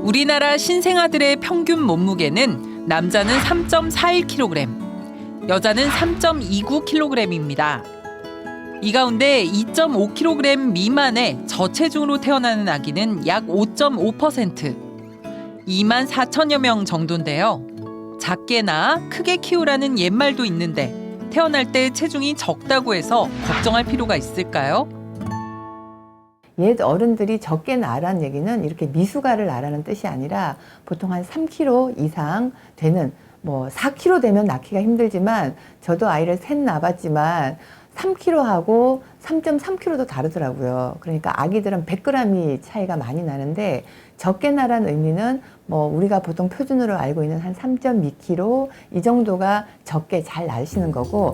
우리나라 신생아들의 평균 몸무게는 남자는 3.41kg, 여자는 3.29kg입니다. 이 가운데 2.5kg 미만의 저체중으로 태어나는 아기는 약 5.5%, 2만 4천여 명 정도인데요. 작게 낳아 크게 키우라는 옛말도 있는데 태어날 때 체중이 적다고 해서 걱정할 필요가 있을까요? 옛 어른들이 적게 낳으라는 얘기는 이렇게 미숙아를 낳으라는 뜻이 아니라 보통 한 3kg 이상 되는, 4kg 되면 낳기가 힘들지만 저도 아이를 셋 낳아봤지만 3kg하고 3.3kg도 다르더라고요. 그러니까 아기들은 100g이 차이가 많이 나는데 적게 낳으라는 의미는 우리가 보통 표준으로 알고 있는 한 3.2kg 이 정도가 적게 잘 낳으시는 거고,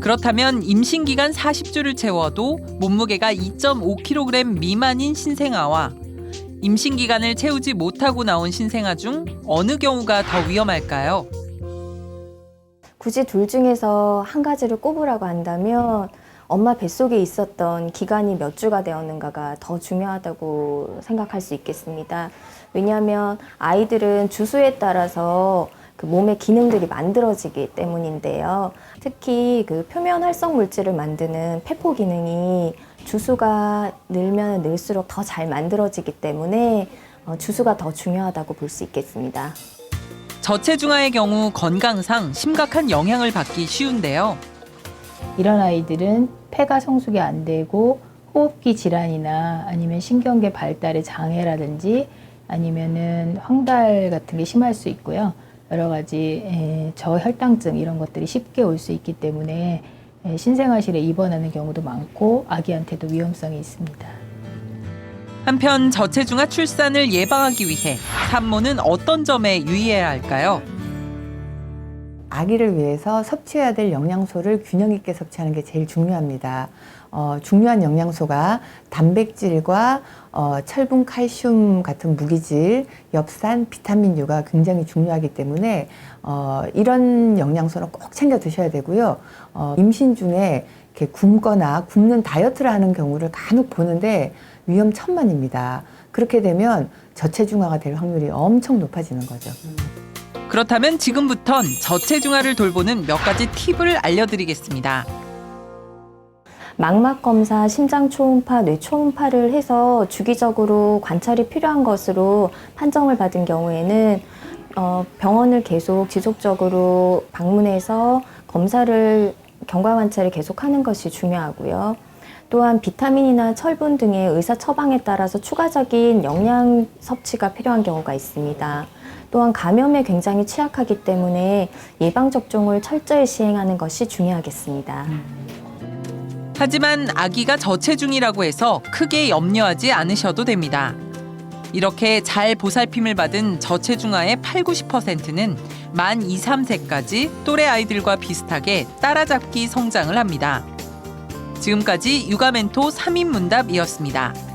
그렇다면 임신기간 40주를 채워도 몸무게가 2.5kg 미만인 신생아와 임신기간을 채우지 못하고 나온 신생아 중 어느 경우가 더 위험할까요? 굳이 둘 중에서 한 가지를 꼽으라고 한다면 엄마 뱃속에 있었던 기간이 몇 주가 되었는가가 더 중요하다고 생각할 수 있겠습니다. 왜냐하면 아이들은 주수에 따라서 그 몸의 기능들이 만들어지기 때문인데요. 특히 그 표면 활성 물질을 만드는 폐포 기능이 주수가 늘면 늘수록 더 잘 만들어지기 때문에 주수가 더 중요하다고 볼 수 있겠습니다. 저체중아의 경우 건강상 심각한 영향을 받기 쉬운데요. 이런 아이들은 폐가 성숙이 안 되고 호흡기 질환이나 아니면 신경계 발달의 장애라든지 아니면은 황달 같은 게 심할 수 있고요. 여러 가지 저혈당증 이런 것들이 쉽게 올 수 있기 때문에 신생아실에 입원하는 경우도 많고 아기한테도 위험성이 있습니다. 한편 저체중아 출산을 예방하기 위해 산모는 어떤 점에 유의해야 할까요? 아기를 위해서 섭취해야 될 영양소를 균형 있게 섭취하는 게 제일 중요합니다. 중요한 영양소가 단백질과 철분, 칼슘 같은 무기질, 엽산, 비타민 U가 굉장히 중요하기 때문에 이런 영양소는 꼭 챙겨 드셔야 되고요. 임신 중에 이렇게 굶거나 굶는 다이어트를 하는 경우를 간혹 보는데 위험천만입니다. 그렇게 되면 저체중아가 될 확률이 엄청 높아지는 거죠. 그렇다면 지금부턴 저체중아를 돌보는 몇 가지 팁을 알려드리겠습니다. 망막 검사, 심장 초음파, 뇌 초음파를 해서 주기적으로 관찰이 필요한 것으로 판정을 받은 경우에는 병원을 계속 지속적으로 방문해서 경과 관찰을 계속하는 것이 중요하고요. 또한 비타민이나 철분 등의 의사 처방에 따라서 추가적인 영양 섭취가 필요한 경우가 있습니다. 또한 감염에 굉장히 취약하기 때문에 예방접종을 철저히 시행하는 것이 중요하겠습니다. 하지만 아기가 저체중이라고 해서 크게 염려하지 않으셔도 됩니다. 이렇게 잘 보살핌을 받은 저체중아의 80~90%는 만 2, 3세까지 또래 아이들과 비슷하게 따라잡기 성장을 합니다. 지금까지 육아멘토 3인문답이었습니다.